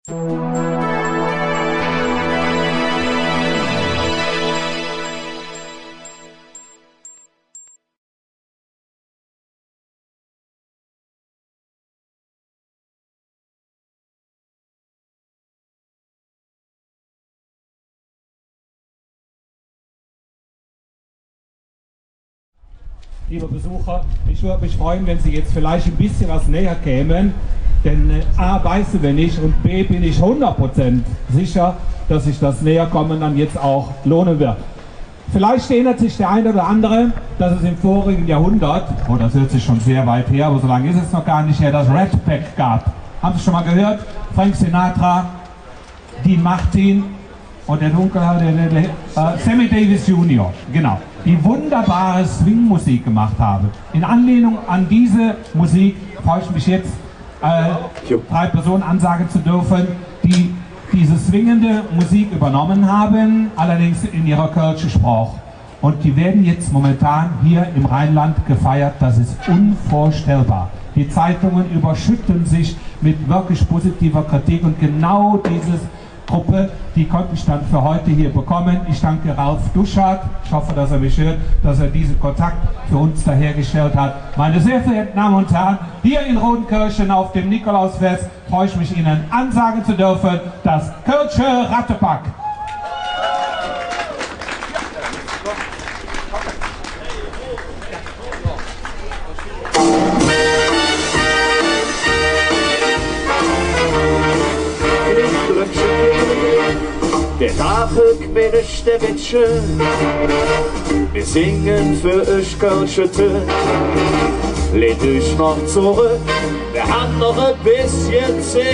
Liebe Besucher, ich würde mich freuen, wenn Sie jetzt vielleicht ein bisschen was näher kämen, denn A, weißen wir nicht und B, bin ich 100% sicher, dass sich das Näherkommen dann jetzt auch lohnen wird. Vielleicht erinnert sich der eine oder andere, dass es im vorigen Jahrhundert, oh, das hört sich schon sehr weit her, aber so lange ist es noch gar nicht her, das Rat Pack gab. Haben Sie schon mal gehört? Frank Sinatra, Dean Martin und der Dunkelhaarige Sammy Davis Jr., genau, die wunderbare Swing-Musik gemacht haben. In Anlehnung an diese Musik freue ich mich jetzt, 3 Personen ansagen zu dürfen, die diese swingende Musik übernommen haben, allerdings in ihrer kölschen Sprache. Und die werden jetzt momentan hier im Rheinland gefeiert, das ist unvorstellbar. Die Zeitungen überschütten sich mit wirklich positiver Kritik und genau diese Gruppe, die konnte ich dann für heute hier bekommen. Ich danke Ralf Duschardt, ich hoffe, dass er mich hört, dass er diesen Kontakt für uns da hergestellt hat. Meine sehr verehrten Damen und Herren, hier in Rodenkirchen auf dem Nikolausfest freue ich mich, Ihnen ansagen zu dürfen, das Kölsche Rattepack. Der Tafel quetscht der Witsche, wir singen für euch Kölsche Tö. Lehnt euch noch zurück, wir haben noch ein bisschen Zeit.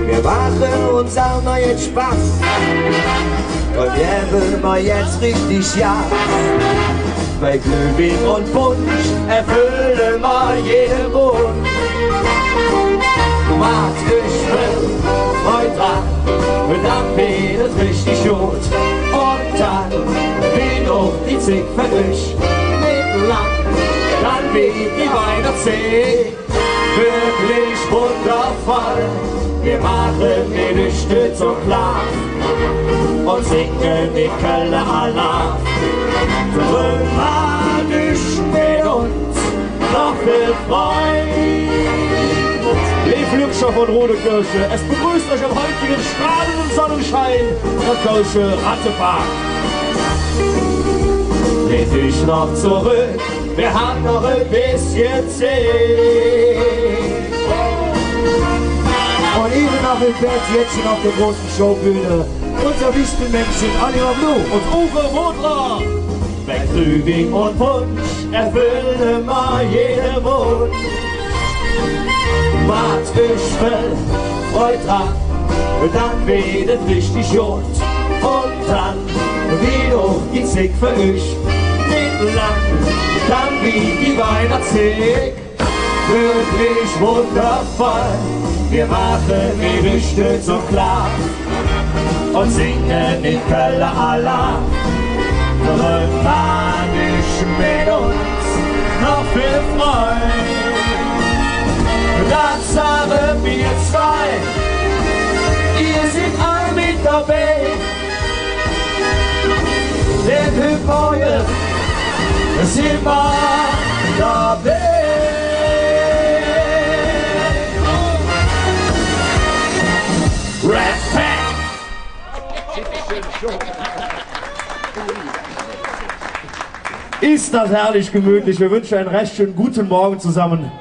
Wir machen uns auch noch jetzt Spaß und geben wir jetzt richtig ja. Bei Glühwein und Punsch erfüllen wir jeden Wunsch. Was ich will, heute dran, und dann wird es richtig gut. Und dann wird auch die Zick für dich mit lang. Dann wird die Weihnachtszeit wirklich wundervoll. Wir machen die Lüchte zum Klar und singen die Kölle Alarm. Dramatisch mit uns noch viel Freude. Liebe Glückscher von Rodekirche, es begrüßt euch am heutigen strahlenden Sonnenschein der Kölsche Rattepack. Lehnt euch noch zurück, wir haben noch ein bisschen Zeit. Und eben noch im Bett, jetzt schon auf der großen Showbühne, unser Wichtelmännchen Oliver Blue und Uwe Modler. Bei Glühwein und Punsch erfüllen wir jeden Wunsch. Was ich will, heute dran, dann wird es richtig gut. Und dann wird auch die Zick für euch nicht lang. Dann wird die Weihnachtszeit wirklich wundervoll. Wir machen die Lüchte so klar und singen in Kölle Alarm. Dramatisch mit uns noch viel Freude. Das sagen wir zwei, ihr seid alle mit dabei. Der Typ Neue, sind wir dabei. Rat Pack! Ist das herrlich gemütlich. Wir wünschen einen recht schönen guten Morgen zusammen.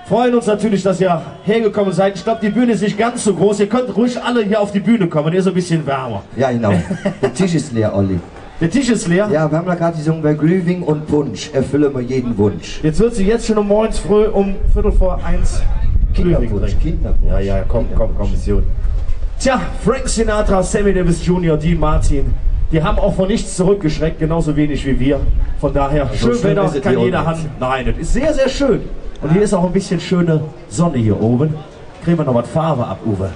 Freuen uns natürlich, dass ihr hergekommen seid. Ich glaube, die Bühne ist nicht ganz so groß. Ihr könnt ruhig alle hier auf die Bühne kommen. Hier ist ein bisschen wärmer. Ja, genau. Der Tisch ist leer, Olli. Der Tisch ist leer? Ja, wir haben da gerade gesungen, bei Glühwein und Punsch erfüllen wir jeden Wunsch. Jetzt wird sie jetzt schon um morgens früh um 1:45 Glühwein trinken. Ja, komm, Mission. Tja, Frank Sinatra, Sammy Davis Jr., Dean Martin, die haben auch vor nichts zurückgeschreckt, genauso wenig wie wir. Von daher, so schön Wetter kann jeder haben. Nein, das ist sehr, sehr schön. Und hier ist auch ein bisschen schöne Sonne hier oben. Kriegen wir noch was Farbe ab, Uwe.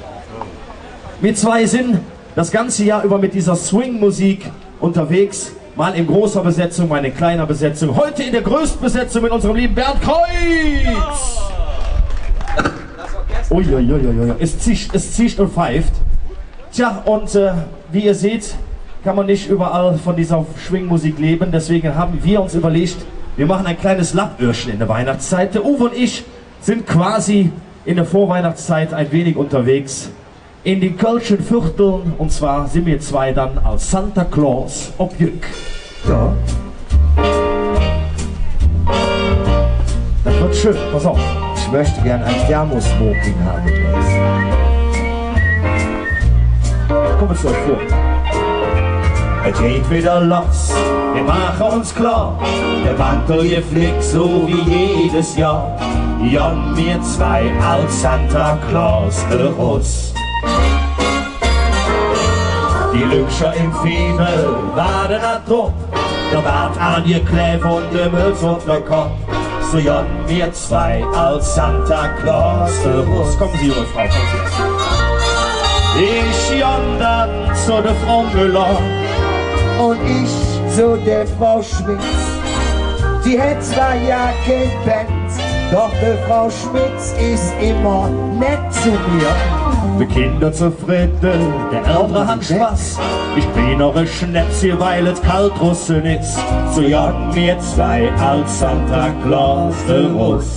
Wir zwei sind das ganze Jahr über mit dieser Swing-Musik unterwegs. Mal in großer Besetzung, mal in kleiner Besetzung. Heute in der größten Besetzung mit unserem lieben Bernd Kreuz. Uiuiuiui, es zischt und pfeift. Tja, und wie ihr seht, kann man nicht überall von dieser Schwingmusik leben. Deswegen haben wir uns überlegt, wir machen ein kleines Lappöhrchen in der Weihnachtszeit. Der Uwe und ich sind quasi in der Vorweihnachtszeit ein wenig unterwegs in den Kölschen Vierteln. Und zwar sind wir zwei dann als Santa Claus ob Jück. Ja. Das wird schön, pass auf. Ich möchte gern ein Thermosmoking haben. Kommt es euch vor. Es geht wieder los, wir machen uns klar. Der Mantel geflickt so wie jedes Jahr. Jan, wir zwei als Santa Claus der Russ. Die Lüscher im Fiebel waren a Trupp. Der Bart angeklebt und der Mütz auf der Kopf. So Jan, wir zwei als Santa Claus der Russ. Kommen Sie, Ihre Frau, kommen Sie. Ich Jan dann zu der Frau Müller. Und ich zu der Frau Schmitz. Die hat zwar ja gepennt, doch die Frau Schmitz ist immer nett zu mir. Die Kinder zufrieden, der Ältere hat Spaß. Ich bin noch ein Schnäpschen, weil es kalt draußen ist. So jagen wir zwei als Santa Claus der Russ.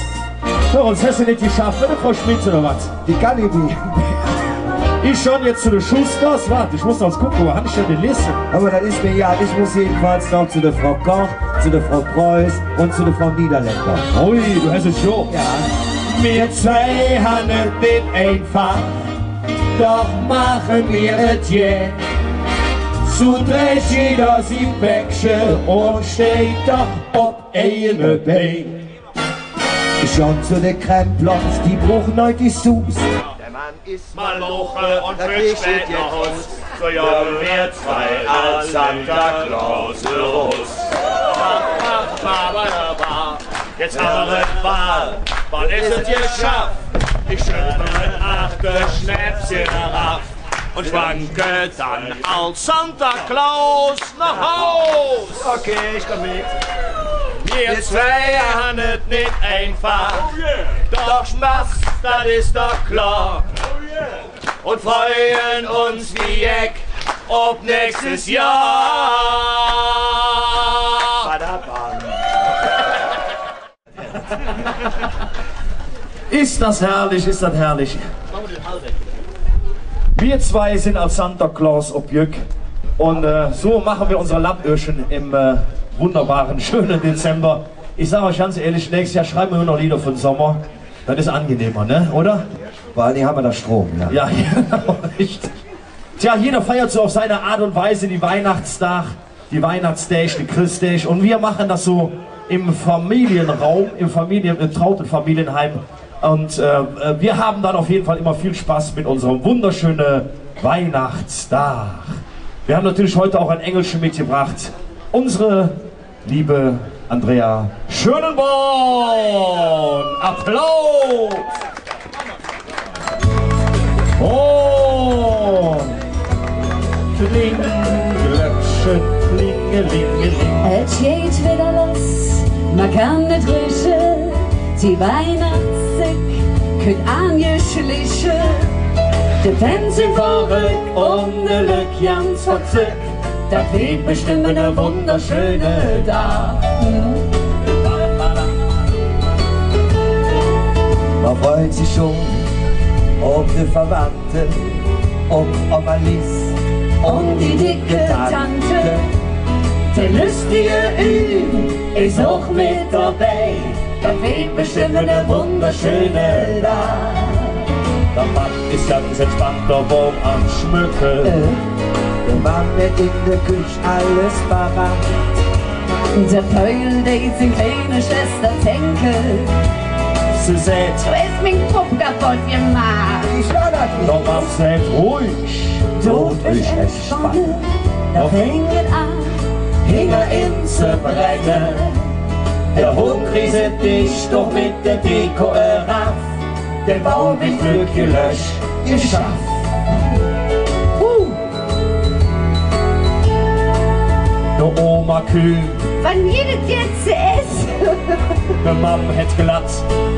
So, uns hast du nicht geschafft, oder Frau Schmitz oder was? Die kann ich nicht. Ich schon jetzt zu den Schusters, warte, ich muss noch gucken, wo habe ich denn die Liste? Aber das ist mir ja, ich muss jedenfalls noch zu der Frau Koch, zu der Frau Preuß und zu der Frau Niederländer. Ui, du hast es schon. Ja. Wir zwei haben es nicht einfach, doch machen wir es jetzt. Zu dreht jeder sie Päckchen und steht doch auf eine Bein. Schon zu den Kremplers, die brauchen heute die Sus. Der Mann ist Maloche und das wird ist spät jetzt nach Hus. So jagen wir zwei als Santa Claus los. Jetzt haben wir es Wahl, wann ist es geschafft? Ich schüttle mit 8 Schnäpschen herab und schwanke dann als Santa Claus nach Haus. okay, ich komm mit. Wir zwei haben es nicht einfach, doch Spaß, das ist doch klar. Und freuen uns wie Eck ob nächstes Jahr. Ist das herrlich, ist das herrlich. Wir zwei sind als Santa Claus ob Jück und so machen wir unsere Lappöhrchen im wunderbaren, schönen Dezember. Ich sage euch ganz ehrlich, nächstes Jahr schreiben wir nur noch Lieder für den Sommer. Das ist angenehmer, ne? Oder? Vor allem haben wir da Strom, ja. Ja, genau, richtig. Tja, jeder feiert so auf seine Art und Weise die Weihnachtstag, die Weihnachtsstage, die Christstage und wir machen das so im Familienraum, im trauten Familienheim. Und wir haben dann auf jeden Fall immer viel Spaß mit unserem wunderschönen Weihnachtstag. Wir haben natürlich heute auch ein Engelchen mitgebracht. Unsere liebe Andrea Schönenborn. Applaus! Und Klingelöckchen, klingelingeling. Es geht wieder los, man kann nicht riechen, die Weihnachtszeit könnt angeschlichen. Die Fans sind verrückt und der Glück ganz verzückt, da fehlt bestimmt eine wunderschöne da. Man freut sich schon auf die Verwandten, auf Oma Lies Und die dicke Tante, der lustige Ü ist auch mit dabei, da fehlt bestimmt eine wunderschöne da. Der Mann ist ganz entspannt, der Baum am Schmücken. Der Mann wird in der Küche alles parat. Der Peul, der sind kleine Schwester Tänke. Sie sagt, Du ist mein Pupp kaputt gemacht. Ich war das nicht. doch mach seid ruhig. Tod ist es spannend. Da fängt an, Hinger in zu brennen. Der Hund rieselt dich doch mit der Deko raff. Der Baum wird Glück gelöscht, geschafft. Der Oma kühl, wann jedes jetzt ist. der Mom hätt glatt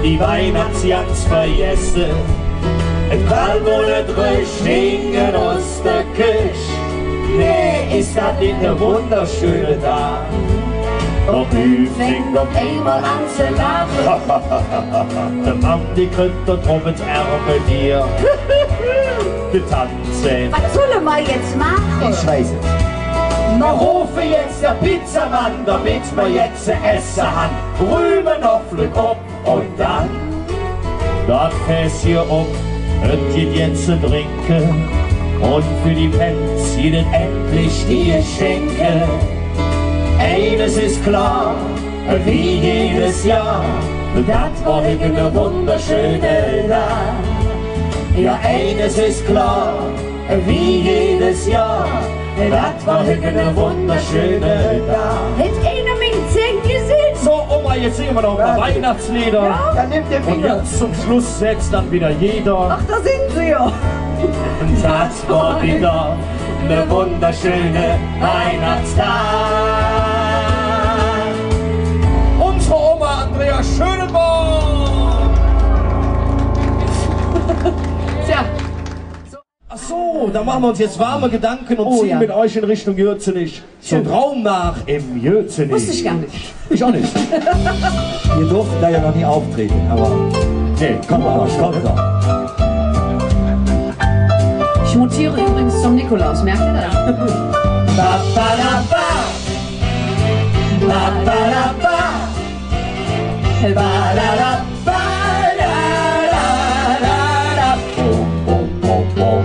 die Weihnachtsjans vergessen. Ein Kalb ohne Drüsch hingen aus der Küche. Nee, ist das nicht ne wunderschöne Tag? Doch Hü fängt auf einmal an zu lachen. Der Mann, die kriegt und drum ins Ärmel dir. Die Tanze. Was sollen wir jetzt machen? Ich weiß es. Wir rufen jetzt der Pizzamann, damit wir jetzt zu essen haben. Rühmen noch flück ab und dann das Fässchen hier um, und geht jetzt zu trinken. Und für die Pens ihnen endlich die Geschenke. Eines ist klar, wie jedes Jahr, das war eine wunderschöne Tag. Ja, eines ist klar, wie jedes Jahr, das war eine wunderschöne Tag. Hätt einer mit 10 gesehen? So, Oma, jetzt singen wir noch ein paar Weihnachtslieder. Ja. Dann nimmt der Und Finger. jetzt zum Schluss setzt dann wieder jeder. Ach, da sind sie ja. Und das war wieder eine wunderschöne Weihnachtstag. Unsere Oma Andrea Schönenborn. Tja, Ach so, da machen wir uns jetzt warme Gedanken und Oh, ziehen ja. mit euch in Richtung Jötzenich. Zum Traum nach im Jötzenich. wusste ich gar nicht. Ich auch nicht. Wir durften da ja noch nie auftreten, aber Nee, komm mal, komm da. Ich mutiere übrigens zum Nikolaus, merkt ihr das? Ba, ba, da, ba. Ba, ba, da, ba. Ba, da, da, ba, da, da, da. Bum, bum, bum, bum.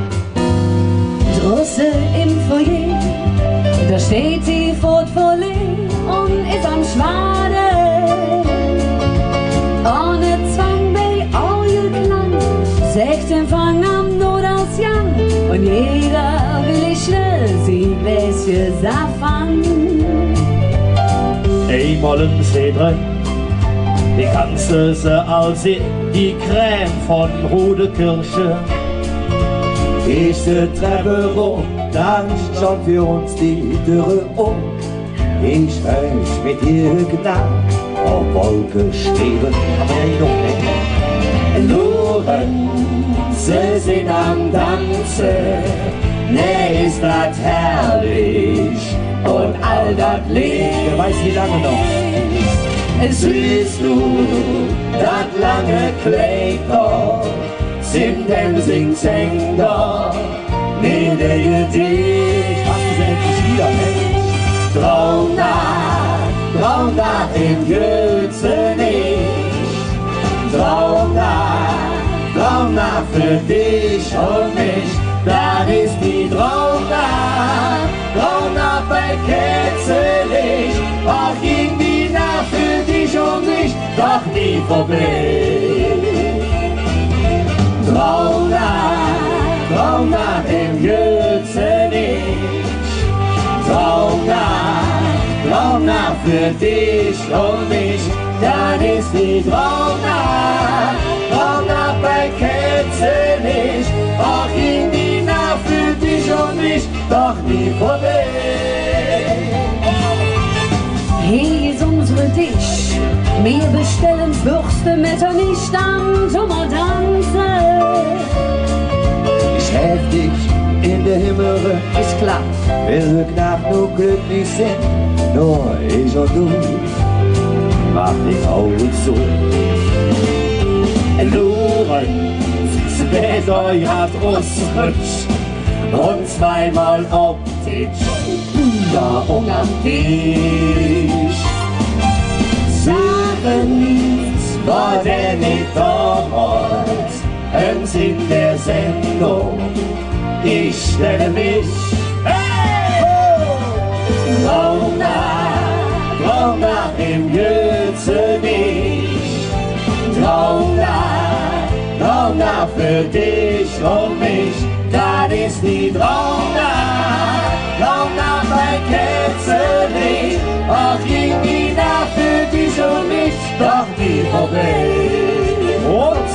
Draußen im Foyer, da steht die Fortvolley und ist am Schwaden. Ohne Zwang bei Auge Klang, sagt Empfang am Not aus Jan. Und jeder will ich schnell sie Gläschen Safran. Einmal im See drin, die kannst du sie als die Creme von Rodekirche. erste Treppe rum, dann schon für uns die Türe um. Ich weiß mit ihr Gnade, auf Wolke schweben, aber ja noch nicht. Loren, sie sind am Tanzen, ne ist das herrlich und all das Leben. Wer weiß wie lange noch. Siehst du, das lange Kleid dort, sind dem Sing-Sing dort, mit der Gedicht. Machst du sie endlich wieder, ne? Traum nach im Jötzenich. Traum nach für dich und mich. Das ist die Traum nach bei Ketzelich. Auch ging die Nacht für dich und mich, doch nie vorbei. Traum nach im Jötzenich. Traum nach für dich und mich, dann ist die Traum nach bei Ketzelich. Auch ging die Nacht für dich und mich, doch nie vorbei. Hier ist unsere Tisch, wir bestellen Würste mit nicht an zum Tanzen. Ich heftig in der Himmel, Ist klar. will Nacht nur glücklich sind, nur ich und du. Mach die Augen zu. Lorenz, wer euch hat ausrutscht und zweimal optisch, da am Tisch. Sagen, war der nicht damals, und in der Sendung, ich stelle mich, hey! Traum nach im Jötzenich. Traum nach für dich und mich, das ist die Traum nach bei Ketzelich. Ach, ging die Nacht für dich und mich, doch nie vorbei. Und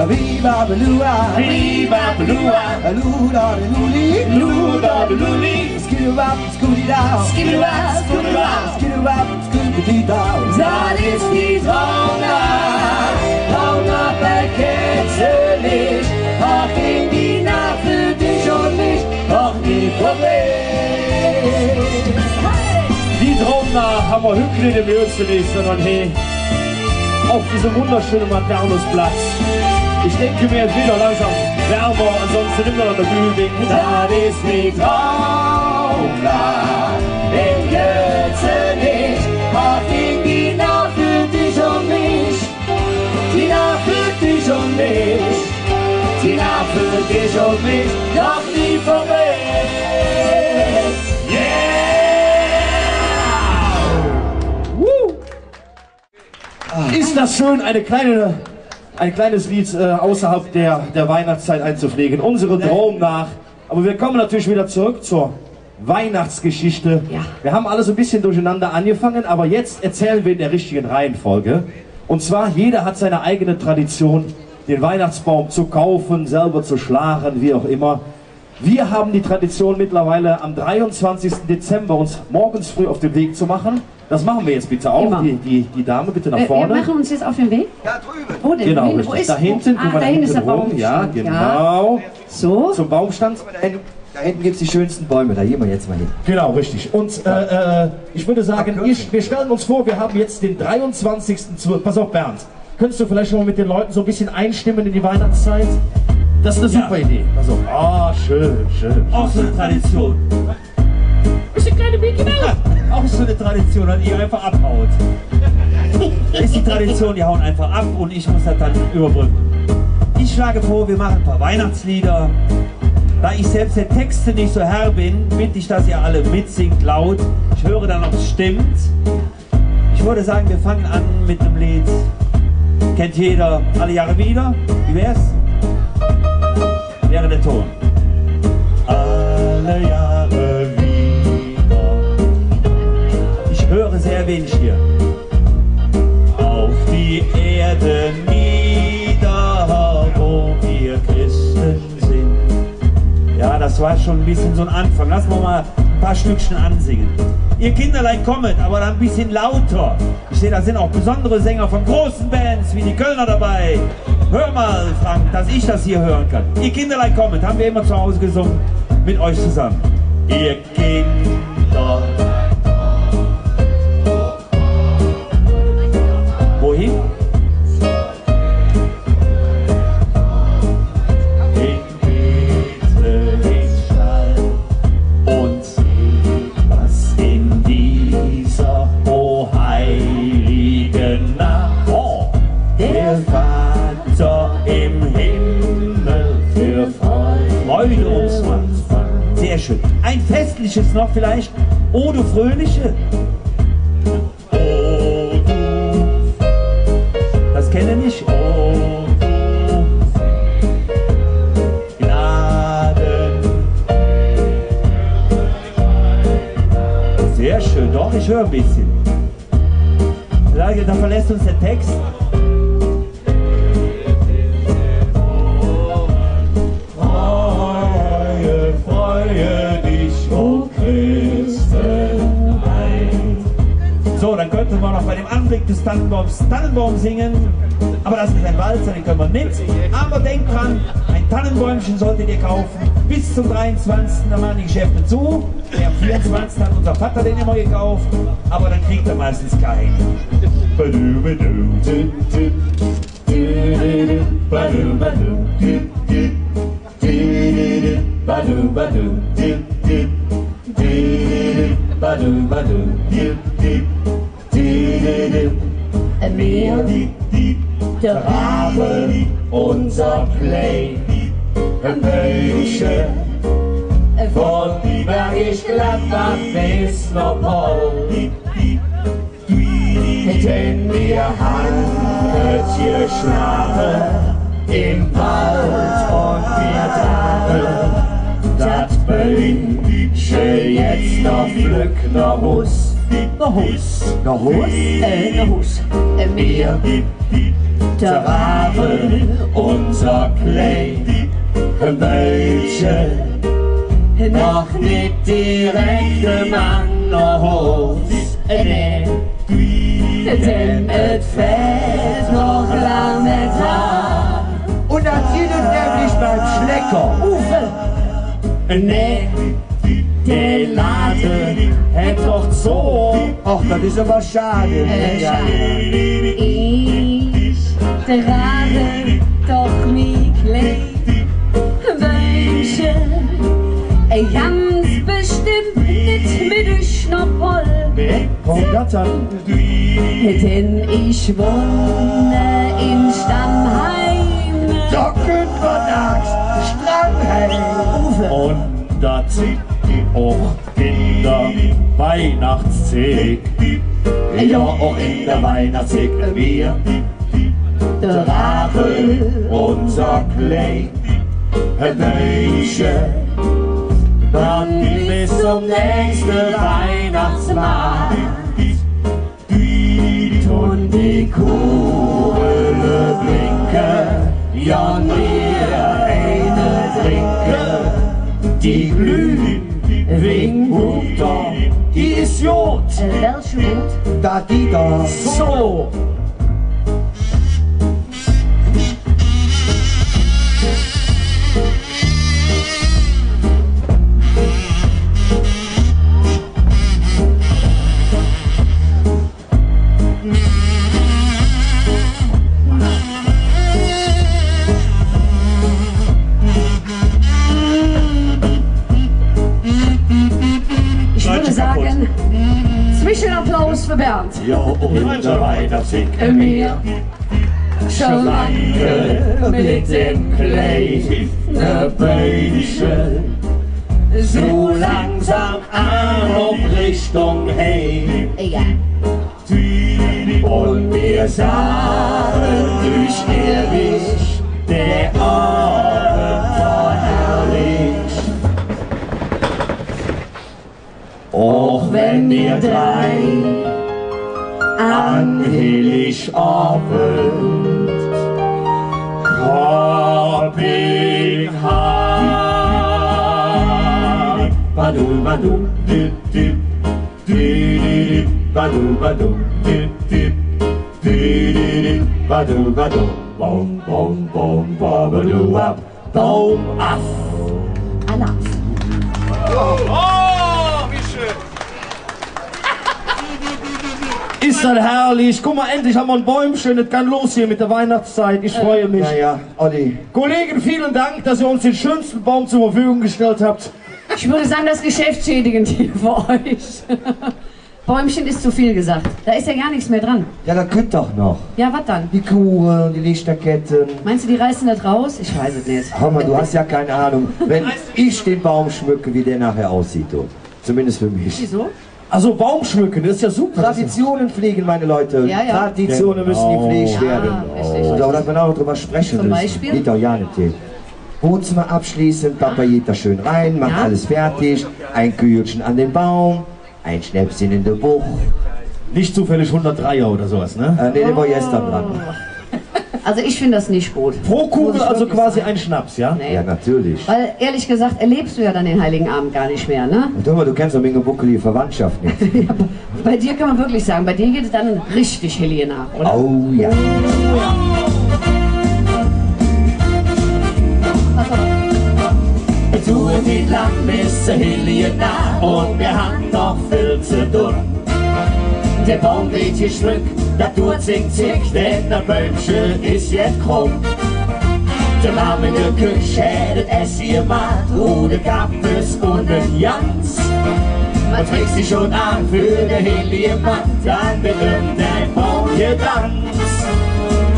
Viva Belua, Viva Blua, Lula de Luli, Luda Luli, Skidoo-Wap, Scooty-Down, Skidoo-Wap, Skidoo-Wap. Skidoo-Wap, Scooty-Down. Das ist die Traum nach bei Ketzelich. haben wir Hügel im Österreich, sondern hey, auf diesem wunderschönen Maternusplatz. Ich denke mir, es wird noch langsam wärmer, ansonsten immer noch der Bühne. Das ist nicht Traumland, im Götze nicht. Ach, die Nacht für dich und mich, die Nacht für dich und mich, die Nacht für dich und mich, doch nie vorbei. Ist das schön, ein kleines Lied außerhalb der Weihnachtszeit einzupflegen, unsere Traum nach. Aber wir kommen natürlich wieder zurück zur Weihnachtsgeschichte. Ja. Wir haben alles ein bisschen durcheinander angefangen, aber jetzt erzählen wir in der richtigen Reihenfolge. Und zwar, jeder hat seine eigene Tradition, den Weihnachtsbaum zu kaufen, selber zu schlagen, wie auch immer. Wir haben die Tradition mittlerweile am 23. Dezember uns morgens früh auf den Weg zu machen. Das machen wir jetzt bitte auch. Immer. Die Dame bitte nach vorne. Wir machen uns jetzt auf den Weg. Da drüben. Wo denn? Genau, Wo richtig. ist, Da hinten, guck mal, da hinten ist der rum. Baumstand. Ja, genau. So. Zum Baumstand. Da hinten gibt es die schönsten Bäume, da gehen wir jetzt mal hin. Genau, richtig. Und ich würde sagen, wir stellen uns vor, wir haben jetzt den 23.12. Pass auf, Bernd. Könntest du vielleicht schon mal mit den Leuten so ein bisschen einstimmen in die Weihnachtszeit? Das ist eine super Idee. Pass auf. Ah, schön, schön. Auch so eine Tradition. Ist der kleine Mickey Mouse? Auch so eine Tradition, dass ihr einfach abhaut. Ist die Tradition, die hauen einfach ab und ich muss das dann überbrücken. Ich schlage vor, wir machen ein paar Weihnachtslieder. Da ich selbst der Texte nicht so Herr bin, bitte ich, dass ihr alle mitsingt laut. Ich höre dann, ob es stimmt. Ich würde sagen, wir fangen an mit einem Lied. Kennt jeder, alle Jahre wieder. Wie wär's? Wäre der Ton. Alle Jahre wieder. Ich höre sehr wenig hier. Auf die Erde nieder, wo wir Christen sind. Ja, das war schon ein bisschen so ein Anfang. Lassen wir mal ein paar Stückchen ansingen. Ihr Kinderlein kommet, aber dann ein bisschen lauter. Ich sehe, da sind auch besondere Sänger von großen Bands wie die Kölner dabei. Hör mal, Frank, dass ich das hier hören kann. Ihr Kinderlein kommet, haben wir immer zu Hause gesungen, mit euch zusammen. Ihr Kinder. Wohin? In Bethlehem Stall und seht, was in dieser heiligen Nacht der Vater im Himmel für Freude uns macht. Sehr schön. Ein festliches noch vielleicht. O du Fröhliche. O du. Das kenne ich nicht. O du Gnaden. Sehr schön. Doch, ich höre ein bisschen. Da verlässt uns der Text. So, dann könnte man noch bei dem Anblick des Tannenbaums Tannenbaum singen, aber das ist ein Walzer, den können wir nicht. Aber denkt dran, ein Tannenbäumchen solltet ihr kaufen bis zum 23. Da machen die Geschäfte zu. Am 24. hat unser Vater den immer gekauft, aber dann kriegt er meistens keinen. Mir, der Rabe, unser Play, Welche von die Bergisch Gladbach bis nach Poll. Denn wir haben geschlafen im Wald und wir dachten, das Böhnchen jetzt noch Glück, noch Hus. Noch Hus. Noch Hus? Noch Hus. Mir, der Rabe, unser Play, welche noch nicht direkt Mann noch Hus. Denn es fällt noch lange Tag. Und dann sieht es nämlich beim Schlecker. Nee, der Laden hätt doch so. Ach, das ist aber schade. Schade. Ich trage doch mi Kleid Wünsche, ganz bestimmt nicht mit Schnoppol. Warum das dann? Denn ich wohne in Stammheim. Da könnt man nachts Strandheim. Und das auch in der Weihnachtszeit. Ja, auch in der Weihnachtszeit wir tragen unser Kleid. Welche dann bis zum nächsten Weihnachtsmarkt. Und die Kohle blinken, ja mir eine trinken. Die glühen wegen Mutter, die ist gut. Welche Mut? Da die da. So. Ich würde sagen, Zwischenapplaus für Bernd. Ja, und der Weihnachtszeit Mir schon lange mit dem Kleid ne Bäuchchen so langsam an auf Richtung Heim. egal. Und wir sagen durch ewig, der Abend war herrlich. Auch wenn wir drei an Heiligabend Shopping haben. Badu, badu, dip, dip, dip, badu, badu, dip, dip, dip, badu, badu, bom, bom, bom, babadu, ab, Baum ab. Alarm. Oh, wie schön. Ist das herrlich. Guck mal, endlich haben wir ein Bäumchen. Es kann los hier mit der Weihnachtszeit. Ich freue mich. Ja, ja, Olli. Kollegen, vielen Dank, dass ihr uns den schönsten Baum zur Verfügung gestellt habt. Ich würde sagen, das ist geschäftsschädigend hier für euch. Bäumchen ist zu viel gesagt. Da ist ja gar nichts mehr dran. Ja, da könnt doch noch. Ja, was dann? Die Kuchen, die Lichterketten. Meinst du, die reißen das raus? Ich weiß es nicht. Hör mal, du hast ja keine Ahnung, wenn ich den Baum schmücke, wie der nachher aussieht. Du. Zumindest für mich. Wieso? Also Baumschmücken, das ist ja super. Traditionen pflegen, meine Leute. Ja, ja. Traditionen müssen gepflegt werden. richtig, Und da darf man auch drüber sprechen. Zum müssen. Beispiel? Geht doch ja nicht. Wohnzimmer abschließen, Papa geht da schön rein, macht Ja. alles fertig. Ein Kügelchen an den Baum, ein Schnäpschen in der Buch. Nicht zufällig 103er oder sowas, ne? Nee, der war gestern dran. Also ich finde das nicht gut. Pro Muss Kugel ich also wirklich quasi sagen. ein Schnaps, ja? Nee. Ja, natürlich. Weil ehrlich gesagt erlebst du ja dann den Heiligen Abend gar nicht mehr, ne? Und hör mal, du kennst doch Mingo Buckel, Verwandtschaft nicht. Bei dir kann man wirklich sagen, bei dir geht es dann richtig Helie nach, oder? Oh ja. Pass auf. Du die lang bis zur Helie nah und wir haben noch viel zu tun. Der Baum weht geschmückt, das tut singt sich, denn der Bäumchen ist jetzt krumm. Der Mann in der Küche hättet es ihr gemacht, ohne Kappes und ein Jans. Man trägt sich schon an für der Helie Mann, dann berühmt der Baum getanzt.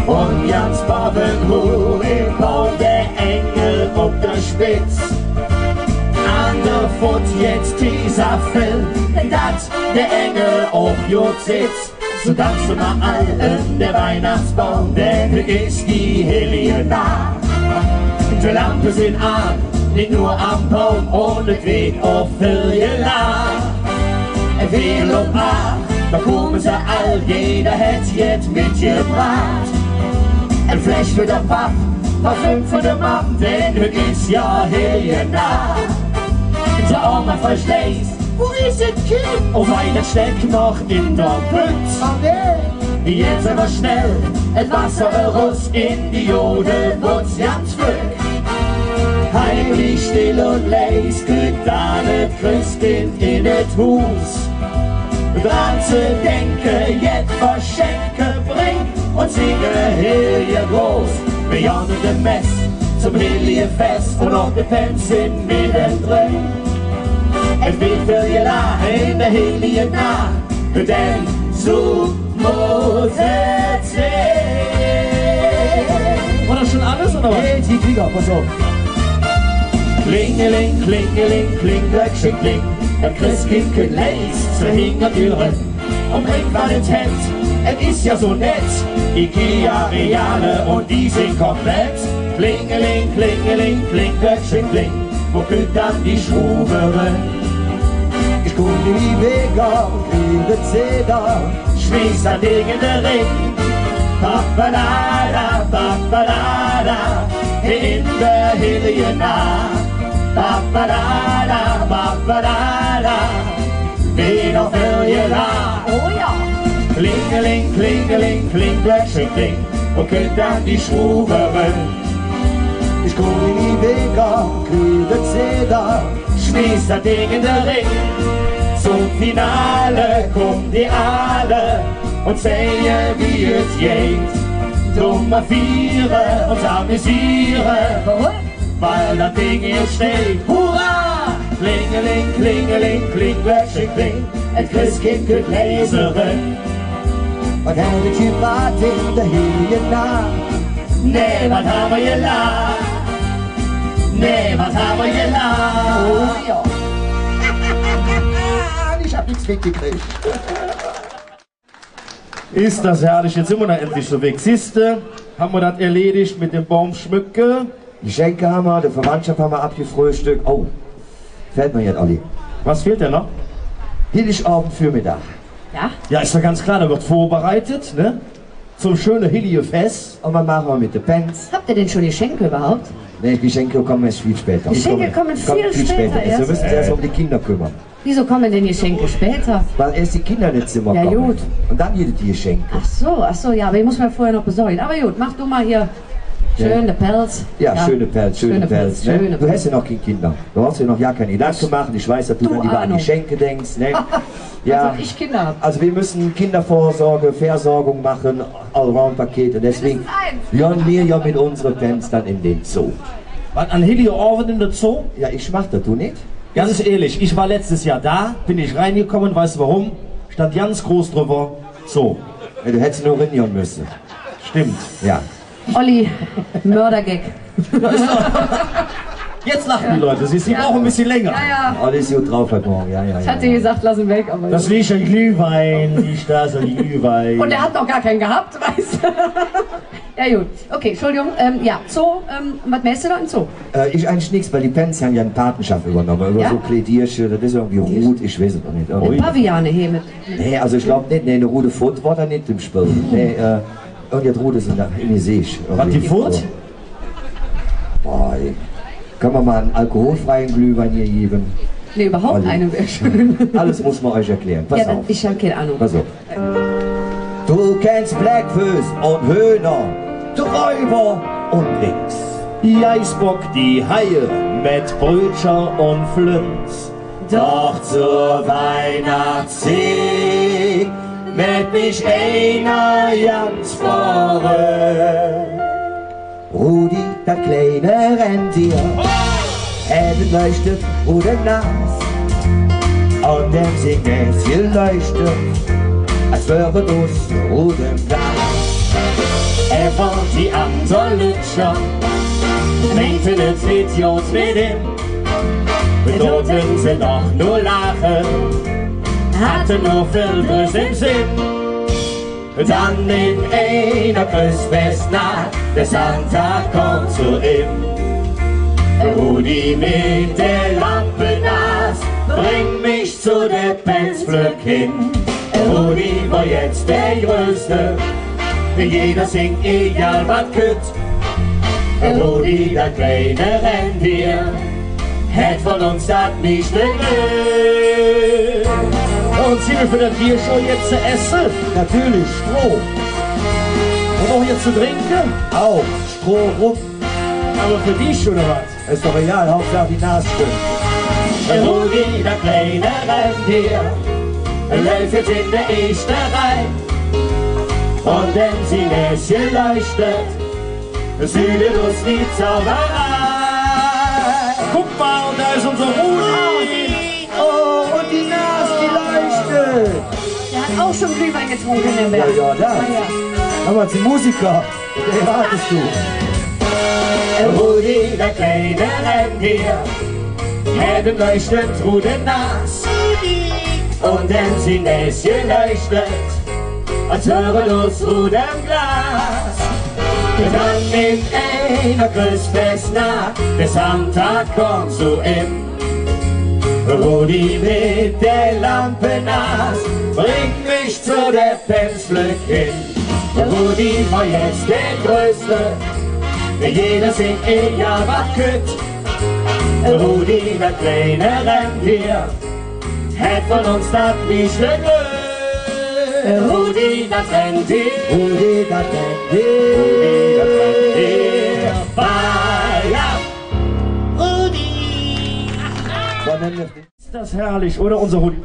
Und ganz Babenhu im Baum der Engel auf der Spitz. An der Fut jetzt dieser Film, dass der Engel auch gut sitzt. So tanzen wir allen der Weihnachtsbaum, denn ist die Helie nah. Die Lampen sind an, nicht nur am Baum, und es weht auf viel Gelach. Viel um 8, da kommen sie all, jeder hat jetzt mitgebracht. Ein Fleisch für den Papp, Parfüm für den Mann, denn heute ist ja Helie nah. Die Oma verschleißt, wo ist das Kind? Oh wei, das steckt noch in der Pütz. Jetzt aber schnell, das Wasser raus in die Jodel, wird's ganz flück. Heimlich, still und leis, küt da ne Christkind in et Hus. Dran zu denken, jetzt Verschenke bringt und singe hier groß. Wir jagen dem Mess zum Heliefest und auch die Pens sind mittendrin. Es wird für ihr in der Helie nah, denn so muss es sein. War das schon alles oder was? Hey, die Krieger, pass auf. Klingeling, klingeling, kling, Glöckchen, kling. Ein Christkind küt leis zur Hintertüre und bringt mal ins Hemd. Es ist ja so nett, Ikea, Reale und die sind komplett. Klingeling, klingeling, kling, Glöckchen, kling. Wo küt dann die Schruberin? Ich komm die Wege und kriege Zeder. Schmies ein Ding in der Ring. Papadada, papadada, in der Helie nah. Papadada, papadada, wie noch für ihr da. Oh ja. Klingeling, klingeling, kling, Glöckchen, kling. Wo küt dann die Schruberin? Ich komm die Wege und kriege Zeder. Schmies das Ding in der Ring. Zum Finale kommen die alle und sehen, wie es geht. Dummer Viere und amüsiere, weil das Ding hier steht. Hurra! Klingeling, klingeling, kling, Glöckchen, kling. Ein Christkind küt Leserin. Was hättet ihr grad in der Helie nah? Nee, was haben wir gelacht? Nee, was haben wir gelacht? Oh ja. Ich hab nichts mitgekriegt. Ist das herrlich, jetzt sind wir da endlich so weg. Siehste, haben wir das erledigt mit dem Baumschmücke. Die Geschenke haben wir, die Verwandtschaft haben wir abgefrühstückt. Oh, fällt mir jetzt, Olli. Was fehlt denn noch? Heiligabend Vormittag. Ja? Ja, ist ja ganz klar, da wird vorbereitet, ne? Zum schönen Heliefest. Und was machen wir mit den Pens? Habt ihr denn schon Geschenke überhaupt? Ne, Geschenke kommen erst viel später. Geschenke kommen viel später erst? Wir müssen uns erst um die Kinder kümmern. Wieso kommen denn Geschenke später? Weil erst die Kinder ins Zimmer Ja, kommen. gut. Und dann jede die Geschenke. Ach so, ja, aber ich muss mir vorher noch besorgen. Aber gut, mach du mal hier schöne Pelz. Ja, schöne Pelz, schöne Pelz. Ne? schöne Du hast ja noch keine Kinder. Du hast ja noch ja keine Gedanken machen. Ich weiß, dass du dann lieber an Ahnung. Geschenke denkst. Ne? Ja. Als ob ich Kinder habe. Also wir müssen Kindervorsorge, Versorgung machen, Allround-Pakete. Deswegen hören wir ja mit unseren Pens dann in den Zoo. Was an Heliabend in der Zoo? Ja, ich mach das, du nicht? Ganz ehrlich, ich war letztes Jahr da, bin ich reingekommen, weißt du warum? Stand ganz groß drüber, Zoo. Ja, du hättest nur rinnieren müssen. Stimmt. Ja. Olli, Mördergag. Jetzt lachen die Leute, sie brauchen ein bisschen länger. Ja. Alles gut drauf heute Morgen, ja. Ich hatte gesagt, lass ihn weg, aber... Das riecht ein Glühwein, riecht das ein Glühwein. Und er hat noch gar keinen gehabt, weißt du? Ja gut, okay, Entschuldigung, ja, Zoo, was mähst du da im Zoo? Ich eigentlich nichts, weil die Pens haben ja eine Patenschaft übernommen. Über Ja? so Plädiersche, das ist irgendwie Rot, ich weiß es noch nicht. Mit Paviane hier mit. Nee, also ich glaube nicht, nee, eine rote Foot war da nicht im Spiel. Nee, und jetzt Rot ist in die See. Was, die Foot? Boah, ey. Können wir mal einen alkoholfreien Glühwein hier geben? Nee, überhaupt Olli. eine wäre schön. Alles muss man euch erklären. Pass Ja, auf. ich habe keine Ahnung. Pass auf. Du kennst Blackfish und Höhner, Räuber und Rix. Die Eisbock, die Haie mit Brötchen und Flünz. Doch zur Weihnachtszeit mit mich einer ganz vorne. Rudi, das kleine Rentier, Heben leuchtet oder nass. Und dem singt es geleuchtet, als wäre das rotem Glas. Er fand die anderen Lutscher, meinten es Idiot mit ihm. Bedeuten sie doch nur lachen, hatten nur viel Böse im Sinn. Dann in einer Christfestnacht, der Santa kommt zu ihm. Rudi mit der Lampe nass, bring mich zu der Penzpflück hin. Rudi war jetzt der Größte, jeder singt egal was kütt. Rudi, das kleine Rentier, hätt von uns das nicht gewöhnt. Und sind wir für das Bier schon jetzt zu essen? Natürlich Stroh, Und auch jetzt zu trinken? auch Stroh rum. Aber für dich oder was? Ist doch egal, Hauptsache die Nase stimmt. Rudi, der kleine Rentier, läuft jetzt in der ersten Reihe. Und wenn sie Näschen leuchtet, sühlet uns die Zauberei. Guck mal, da ist unser Rudi. Oh, und die Nase, die leuchtet. Der hat auch schon Glühwein getrunken im Berg. Ja, das. Aber zum Musiker, der wartest du. Rudi, der kleine Rentier, Heben leuchtet through den Nas. Und wenn sie Näschen leuchtet, als hören uns through dem Glas. Dann in einer Christfestnacht, bis am Tag kommt zu ihm. Rudi mit der Lampe nass, bringt mich zu der Penzlück hin. Rudi war jetzt der Größte, jeder singt in ja was kütt. Rudi, der kleine Rentier, hat von uns das liebste Glück. Rudi, das Rentier, Rudi, das Rentier, Rudi, das Rentier, Feier. Ist das herrlich, oder unser Rudi?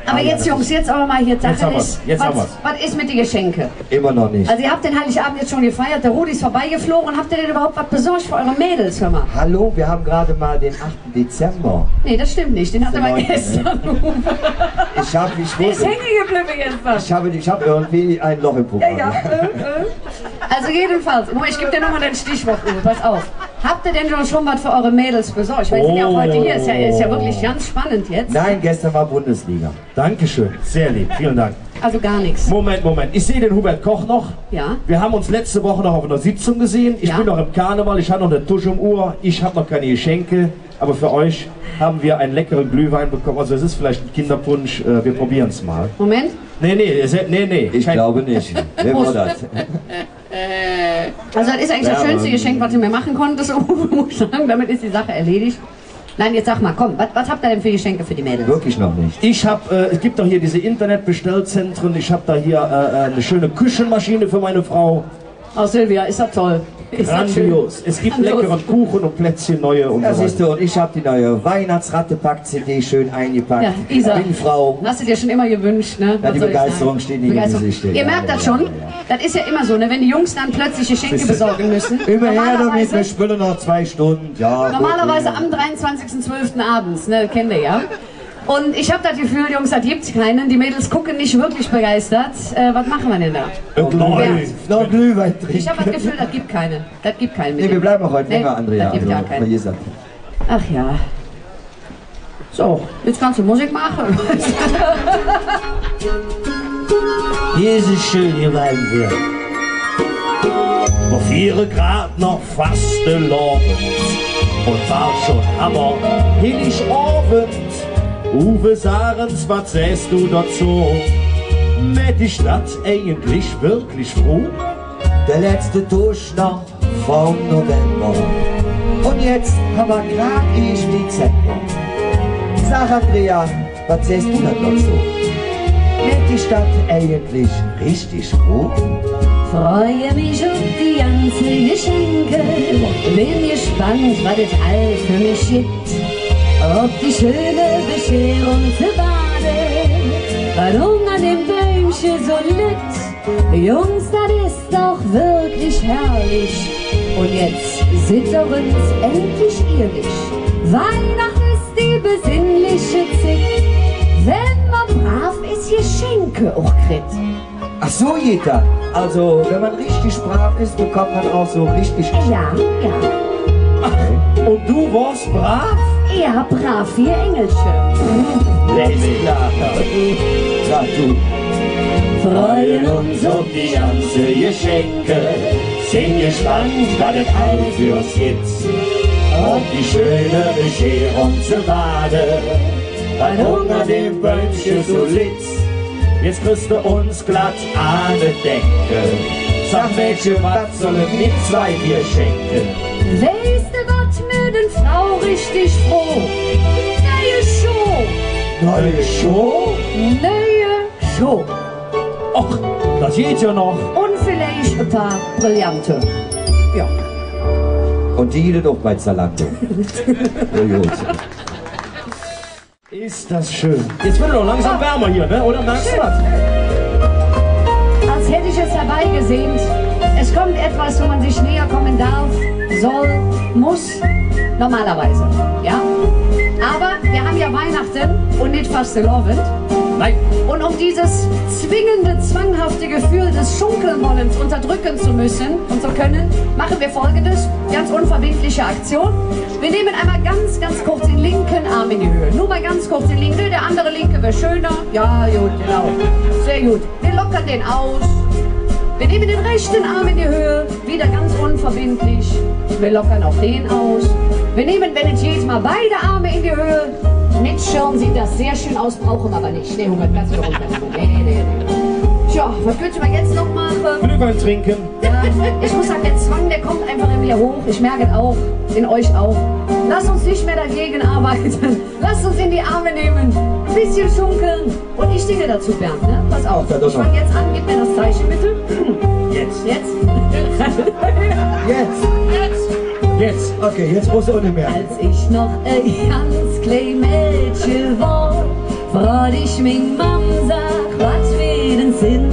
Aber jetzt, Jungs, jetzt aber mal hier Jetzt haben wir's, jetzt haben wir's. Was ist mit den Geschenken? Immer noch nicht. Also ihr habt den Heiligabend jetzt schon gefeiert, der Rudi ist vorbeigeflogen. Habt ihr denn überhaupt was besorgt für eure Mädels, hör mal? Hallo, wir haben gerade mal den 8. Dezember. Nee, das stimmt nicht, den hat er mal gestern. Ich Ist hängen geblieben gestern. Ich hab irgendwie ein Loch im Programm. Ja. Also jedenfalls, ich gebe dir nochmal den Stichwort, Uwe, pass auf. Habt ihr denn schon was für eure Mädels besorgt? Ich meine, ja auch heute hier, ist ja wirklich ganz spannend jetzt. Nein, gestern war Bundesliga. Dankeschön, sehr lieb, vielen Dank. Also gar nichts. Moment, ich sehe den Hubert Koch noch. Ja. Wir haben uns letzte Woche noch auf einer Sitzung gesehen. Ich bin noch im Karneval, ich habe noch eine Tusche um Uhr, ich habe noch keine Geschenke. Aber für euch haben wir einen leckeren Glühwein bekommen. Also es ist vielleicht ein Kinderpunsch, wir probieren es mal. Moment. Nee. Ich glaube nicht. Wer war das? Also das ist eigentlich das schönste Geschenk, was du mir machen konntest, muss ich sagen. Damit ist die Sache erledigt. Nein, jetzt sag mal, komm, was habt ihr denn für Geschenke für die Mädels? Wirklich noch nicht. Ich habe, es gibt doch hier diese Internetbestellzentren. Ich habe da hier eine schöne Küchenmaschine für meine Frau. Oh Silvia, ist das toll. Ist das schön. Grandios. Es gibt leckeren Kuchen und Plätzchen neue und Ja, so siehst du, und ich habe die neue Weihnachtsrattepack-CD schön eingepackt. Ja, Isa, bin Frau. hast du dir schon immer gewünscht, ne? Ja, die Was soll ich Begeisterung sagen? steht nicht im Gesicht. Ihr merkt das schon, das ist ja immer so, ne? Wenn die Jungs dann plötzlich Geschenke besorgen müssen. Immer her damit, wir Normalerweise, spielen noch 2 Stunden. Ja, normalerweise gut, am 23.12. abends, ne? Kennt ihr ja. Und ich habe das Gefühl, Jungs, das gibt keinen. Die Mädels gucken nicht wirklich begeistert. Was machen wir denn da? noch Glühwein trinken. Ich habe das Gefühl, das gibt keinen. Das gibt keinen. Nee, wir bleiben auch heute länger, Andrea. Das gibt gar Also, keinen. wie gesagt. Ach ja. So, jetzt kannst du Musik machen. Hier ist es schön, hier bleiben wir. Auf 4 Grad noch fast Abend und war schon Hammer, Heiligabend. Uwe Sarens, was säst du dazu? Mit die Stadt eigentlich wirklich froh? Der letzte Tusch noch vom November. Und jetzt haben wir grad ich Dezember. Sag Andrea, was säst du da dazu? Wird die Stadt eigentlich richtig froh? Freue mich auf die ganzen Geschenke. Bin gespannt, was es all für mich gibt. Ob die schöne Bescherung zu baden, warum an dem Bäumchen so litt. Jungs, das ist doch wirklich herrlich. Und jetzt sind wir uns endlich ehrlich. Weihnachten ist die besinnliche Zeit, wenn man brav ist, Geschenke auch kriegt. Ach so, jeder. Also, wenn man richtig brav ist, bekommt man auch so richtig... Ja. Und du warst brav? Ja, brav wie Engelchen. Sag du. Freuen uns auf die ganze Geschenke, sind gespannt, was es all für uns gibt. Ob die schöne Bescherung zu baden, weil unter dem Bäumchen so litt. Jetzt kriegst du uns glatt Ahne denken. Sag Mädchen, was sollen wir 2 dir schenken? Weißt du, was mir denn Frau richtig froh? Neue Show? Neue Show. Och, das geht ja noch. Und vielleicht ein paar Brillante. Ja. Und die doch bei Zalando. Ja, gut. Ist das schön. Jetzt wird es doch langsam wärmer hier, ne? Oder merkst du das? Als hätte ich es herbeigesehnt. Es kommt etwas, wo man sich näher kommen darf, soll, muss, normalerweise, ja? Aber wir haben ja Weihnachten und nicht Fastelovend. Nein. Und um dieses zwingende, zwanghafte Gefühl des Schunkelnwollens unterdrücken zu müssen und zu können, machen wir Folgendes, ganz unverbindliche Aktion. Wir nehmen einmal ganz, ganz kurz den linken Arm in die Höhe. Nur mal ganz kurz den linken, der andere linke wäre schöner. Ja, gut, genau. Sehr gut. Wir lockern den aus. Wir nehmen den rechten Arm in die Höhe, wieder ganz unverbindlich. Wir lockern auch den aus. Wir nehmen, wenn es jedes Mal beide Arme in die Höhe. Mit Schirm sieht das sehr schön aus, brauchen wir aber nicht. Nee, Hubert, kannst du runter. Nee. Tja, was könnte man jetzt noch machen? Glühwein trinken. Ja, ich muss sagen, der Zwang, der kommt einfach in mir hoch. Ich merke es auch, in euch auch. Lasst uns nicht mehr dagegen arbeiten. Lasst uns in die Arme nehmen. Ein bisschen schunkeln. Und ich singe dazu, Bernd, ne? Pass auf. Ich fange jetzt an, gib mir das Zeichen, bitte. Jetzt. Jetzt. Okay, jetzt musst du auch nicht mehr. Als ich noch ein ganz klein Mädchen war, fragt ich mich Mam, sag, was für den Sinn?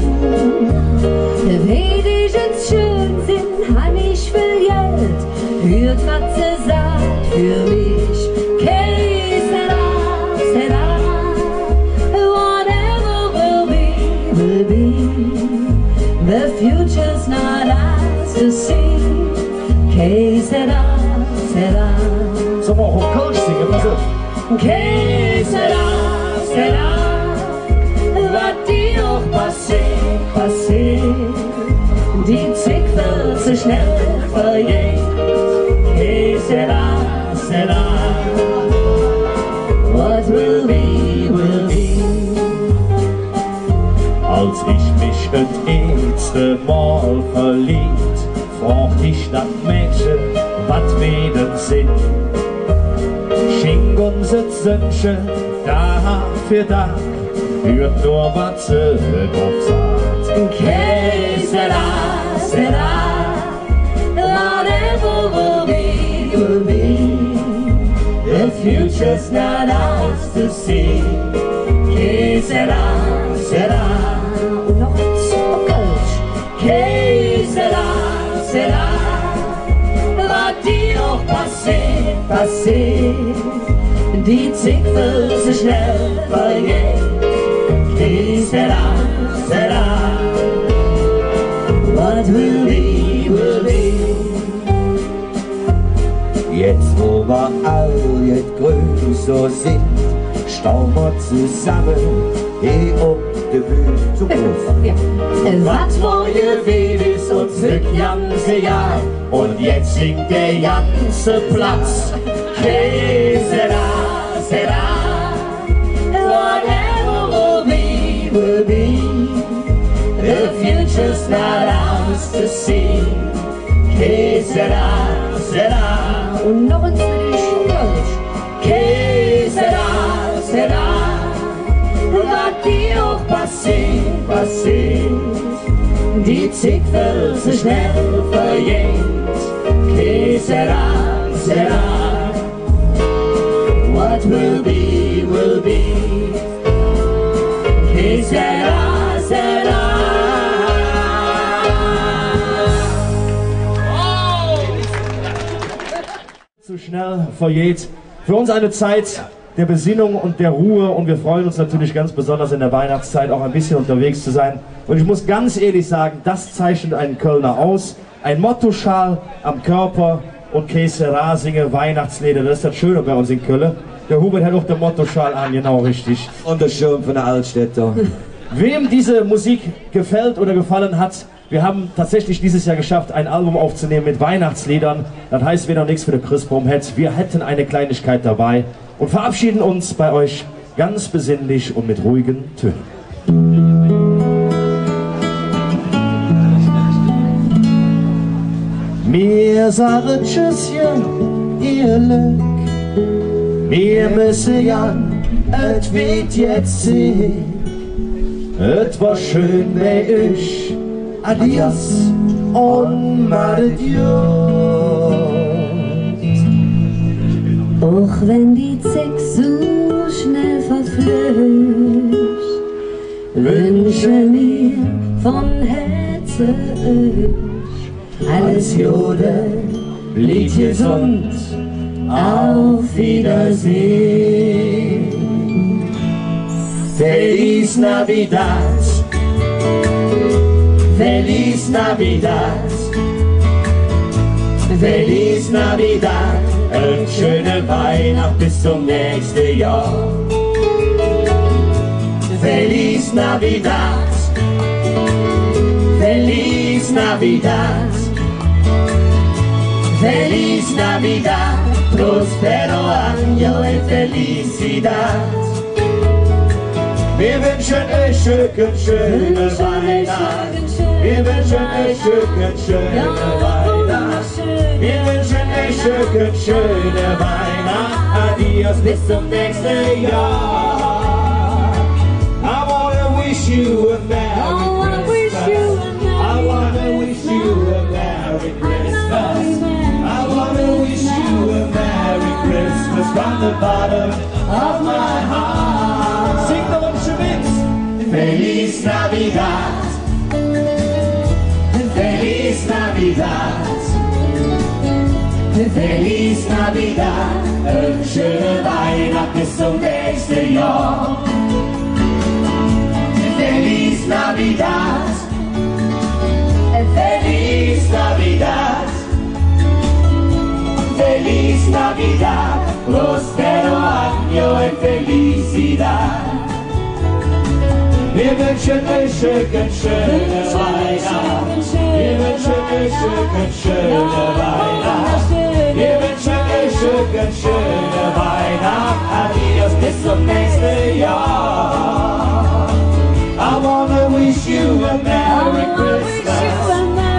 Weet ich ins Schönsinn, han ich viel Geld, hört was sie sagt für mich. Que sera, whatever will be. The future's not ours to see. Que sera. Sollen wir auch auf Kölsch singen? Pass auf. Que sera, was dir auch passiert. Die Zeit wird so schnell vergehen. Que sera, what will be, will be. Als ich mich das erste Mal verliebt, fragt ich das Mädchen, was wir denn sind. Schenk uns das Wünsche, Tag für Tag, hört nur, was sie drauf sagt. Que sera, whatever will be. The future's not ours to see. Que sera. Und noch auf Kölsch. Que sera, was dir auch passiert. Die Zeit wird so schnell vergehen. Que sera, what will be, will be. Jetzt, wo wir alle größer sind, stehen wir zusammen, de Bühne zu groß. Was Neue Babys und das ganze Jahr und jetzt singt der ganze Platz. Que sera, whatever will be. the future's not ours to see. Que sera. Und noch ein bisschen Kölsch. Que sera, was dir auch passiert. Die Zeit wird so schnell verjährt. Que sera, what will be, will be. Que sera. Zu schnell vergeht. Für uns eine Zeit der Besinnung und der Ruhe und wir freuen uns natürlich ganz besonders in der Weihnachtszeit auch ein bisschen unterwegs zu sein. Und ich muss ganz ehrlich sagen, das zeichnet einen Kölner aus. Ein Mottoschal am Körper und Que sera, singe Weihnachtslieder. Das ist das Schöne bei uns in Köln. Der Hubert hat auch den Mottoschal an, genau richtig. Und der Schirm von der Altstädter. Wem diese Musik gefällt oder gefallen hat, wir haben tatsächlich dieses Jahr geschafft, ein Album aufzunehmen mit Weihnachtsliedern. Das heißt, wir noch nichts für den Christbaum hätten. Wir hätten eine Kleinigkeit dabei und verabschieden uns bei euch ganz besinnlich und mit ruhigen Tönen. Wir sagen Tschüsschen, ihr Glück. Wir müssen ja, es wird jetzt sehen. Es war schön bei euch. Adios und adieu. Auch wenn die Zick so schnell verflößt, wünsche mir von Herzen alles Gute, blieb gesund, auf Wiedersehen. Feliz Navidad, Feliz Navidad, Feliz Navidad, eine schöne Weihnacht bis zum nächsten Jahr. Feliz Navidad, Feliz Navidad, Feliz Navidad, prospero año y felicidad. Wir wünschen euch schöne Weihnacht. Wir wünschen euch schöne Weihnacht. Wir wünschen euch schöne Weihnacht. Adios bis zum nächsten Jahr. I wanna wish you a Merry Christmas. I wanna wish you a Merry Christmas. I wanna wish you a Merry Christmas from the bottom of my heart. Sing the Wünsche mit. Feliz Navidad. Feliz Navidad, Feliz Navidad, eine schöne Weihnacht bis zum nächsten Jahr. Feliz Navidad, Feliz Navidad, Feliz Navidad, prospero año y felicidad. Wir wünschen euch schöne Weihnacht. Wir wünschen euch schöne Weihnacht. Wir wünschen euch schöne Weihnacht. Adios bis zum nächsten Jahr. I wanna wish you a Merry Christmas.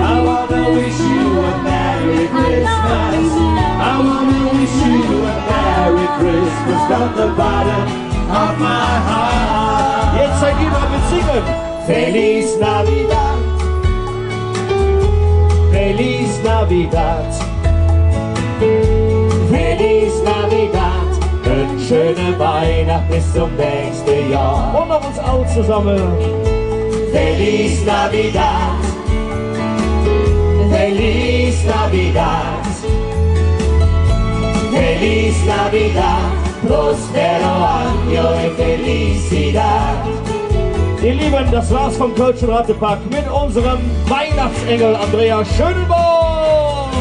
I wanna wish you a Merry Christmas. I wanna wish you a Merry Christmas from the bottom of my heart. Jetzt seid ihr mal mit singen. Feliz Navidad, Feliz Navidad, Feliz Navidad, eine schöne Weihnacht bis zum nächsten Jahr. Und noch uns auch zusammen. Feliz Navidad, Feliz Navidad, Feliz Navidad, prospero año y felicidad. Ihr Lieben, das war's vom Kölschen Rattepack mit unserem Weihnachtsengel Andrea Schönborn,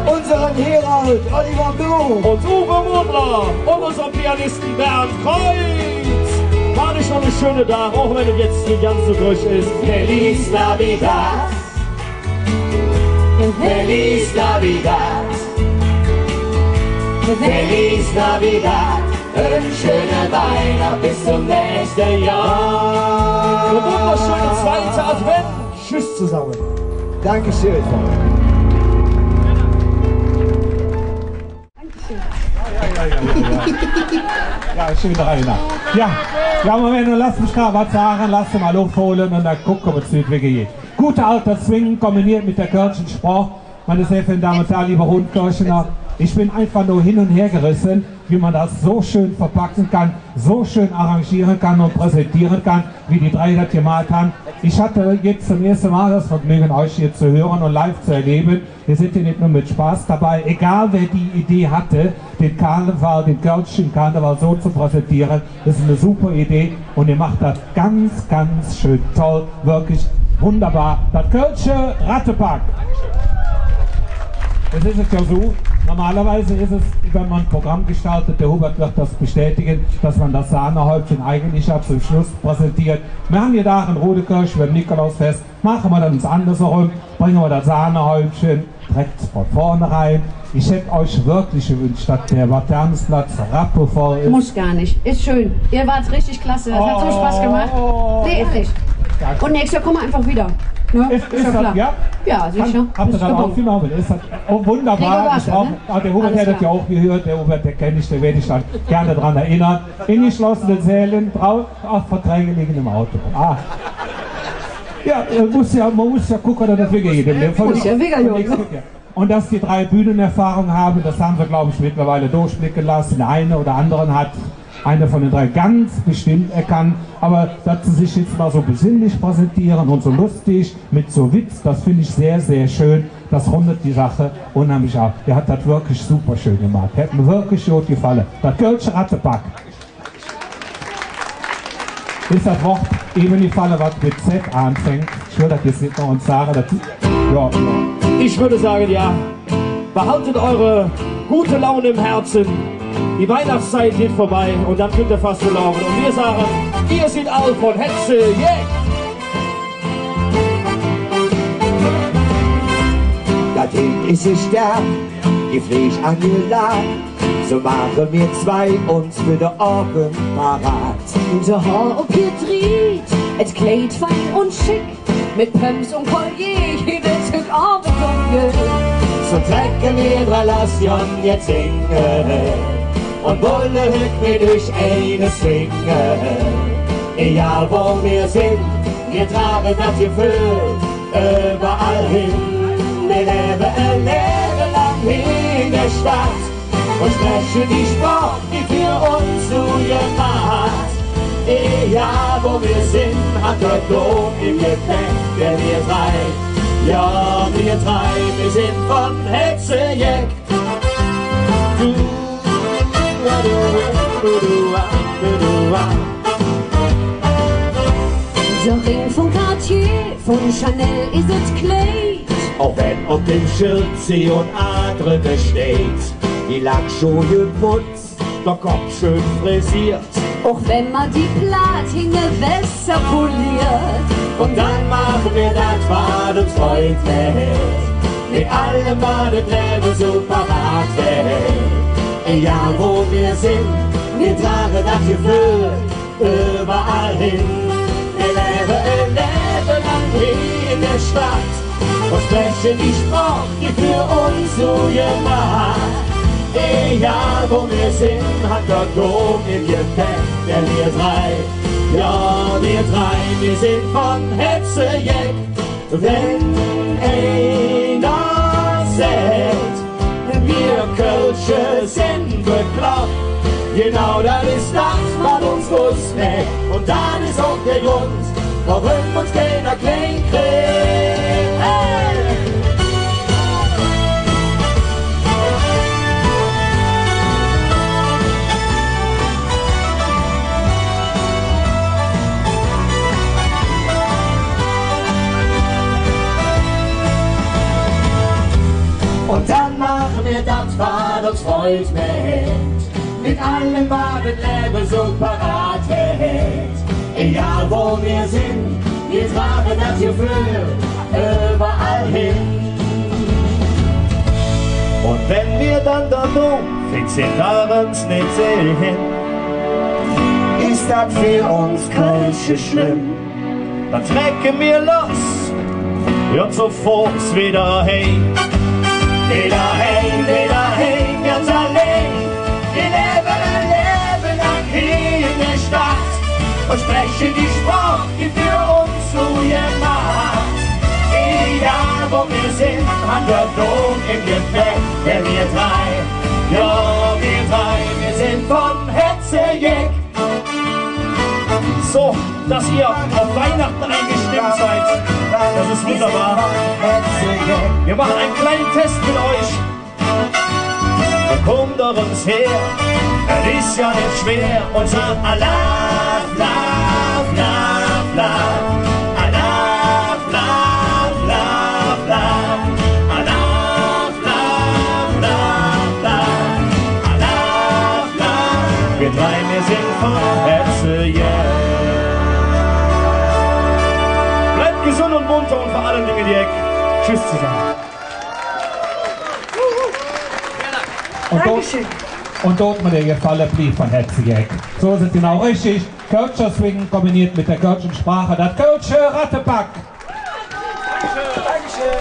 Unseren Herald Oliver Blum und Uwe Mundler und unserem Pianisten Bernd Kreuz. War nicht noch eine schöne Tag, auch wenn es jetzt die ganze durch ist. Feliz Navidad, Feliz Navidad, Feliz Navidad, eine schöne Weihnacht bis zum nächsten Jahr. Eine wunderschöne zweite Advent. Tschüss zusammen. Dankeschön. Ja, schöne Reiner. Ja, Moment, lass mich gerade was sagen, lass mal Luft holen und dann gucken wir, wie es geht. Guter alter Swing kombiniert mit der Kölschen Sprach. Meine sehr verehrten Damen und Herren, liebe Rundkirchener, ich bin einfach nur hin und her gerissen, wie man das so schön verpacken kann, so schön arrangieren kann und präsentieren kann, wie die drei das gemalt haben. Ich hatte jetzt zum ersten Mal das Vergnügen, euch hier zu hören und live zu erleben. Wir sind hier nicht nur mit Spaß dabei, egal wer die Idee hatte, den Karneval, den Kölschen Karneval so zu präsentieren, das ist eine super Idee und ihr macht das ganz, ganz schön toll, wirklich wunderbar. Das Kölsche Rattepack. Es ist es ja so, normalerweise ist es, wenn man ein Programm gestaltet, der Hubert wird das bestätigen, dass man das Sahnehäubchen eigentlich ab zum Schluss präsentiert. Wir haben hier da in Rodekirch beim Nikolausfest, machen wir dann das andersherum, bringen wir das Sahnehäubchen direkt von vorne rein. Ich hätte euch wirklich gewünscht, dass der Laternenplatz rappelvoll ist. Muss gar nicht, ist schön. Ihr wart richtig klasse, das hat so Spaß gemacht. Nee, ehrlich. Und nächstes Jahr kommen wir einfach wieder. Ne? Ist ja klar. Ja? Ja, sicher. Habt ihr dann aufgenommen? Ist das wunderbar. Der Hubert hat das ja auch gehört, der Hubert, der kenne ich, der werde ich dann gerne daran erinnern. In geschlossenen Sälen, Verträge liegen im Auto. Ah. Ja, man muss ja gucken, dass das weggeht. Und dass die 3 Bühnenerfahrung haben, das haben wir, glaube ich, mittlerweile durchblicken lassen. Der eine oder andere hat eine von den 3 ganz bestimmt erkannt. Aber dass sie sich jetzt mal so besinnlich präsentieren und so lustig, mit so Witz, das finde ich sehr, sehr schön. Das rundet die Sache unheimlich ab. Der hat das wirklich super schön gemacht. Hat mir wirklich gut gefallen. Das Kölsche Rattepack. Ist das Wort eben die Falle, was mit Z anfängt? Ich würde das jetzt nicht noch uns sagen. Das, ja. Ich würde sagen, ja, behaltet eure gute Laune im Herzen. Die Weihnachtszeit geht vorbei und dann könnt ihr fast verlaufen. Und wir sagen, ihr seid alle von Hetze, yeah! Das Kind ist ein Stern, die frisch angelagt. So machen wir 2 uns für den Abend parat. Unser Haar ob ihr dreht, et Kleid fein und schick, mit Pumps und Collier, jedes Stück Abend und Jö. So trecken wir 3 Lassion jetzt singen und wollen wir durch eine swingen. Egal wo wir sind, wir tragen das Gefühl überall hin. Wir leben ein Leben lang in der Stadt und sprechen die Sprache, die für uns so gemacht. Egal wo wir sind, hat der Dom im Gepäck, denn wir 3, ja wir 3, wir sind von Hetzejeck. Der Ring von Cartier, von Chanel ist es Kleid. Auch wenn auf dem Schild C und A drin steht, die Lackschuhe geputzt, der Kopf schön frisiert. Auch wenn man die Platine besser poliert. Und dann machen wir das, was uns Freund hält. Mit allem, was das Leben so parat hält. Egal wo wir sind, wir tragen das Gefühl überall hin. Wir leben ein Leben lang hier in der Stadt und sprechen die Sprache, die für uns so gemacht. Egal wo wir sind, hat der Dom im Gepäck, denn wir 3, ja wir 3, wir sind von Hetzejeck. Wenn einer sagt, wir Kölsche sind bekloppt, genau das ist das, was uns Lust macht. Und das ist auch der Grund, warum uns keiner klein kriegt. Hey! Und dann machen wir das, was uns Freund macht. Mit allem, was das Leben so parat hält. Egal wo wir sind, wir tragen das Gefühl überall hin. Und wenn wir dann da fixiert uns nicht sehen, ist das für uns Kölsche schlimm. Dann trecken wir los, ja sofort wieder heim. Wieder heim, ganz allein. Wir leben ein Leben lang hier in der Stadt und sprechen die Sprache, die für uns so gemacht. Egal wo wir sind, hat der Dom im Gepäck, denn wir 3, ja wir 3, wir sind von Hetzejeck. So, dass ihr auf Weihnachten eingestimmt seid, das ist wunderbar. Wir machen einen kleinen Test mit euch. Kommt doch uns her, es ist ja nicht schwer und sagt Allah, love, love, love. Allah, love, love, love. Allah, love, love, love. Allah, love. Wir 3, wir sind von Hetzejeck. Bleibt gesund und munter und vor allen Dingen die Eck. Tschüss zusammen. Und dort mir der Gefallen blieb von Hetzejeck. So ist es genau richtig. Kölscher Swing kombiniert mit der kölschen Sprache. Das Kölsche Rattepack. Dankeschön. Dankeschön.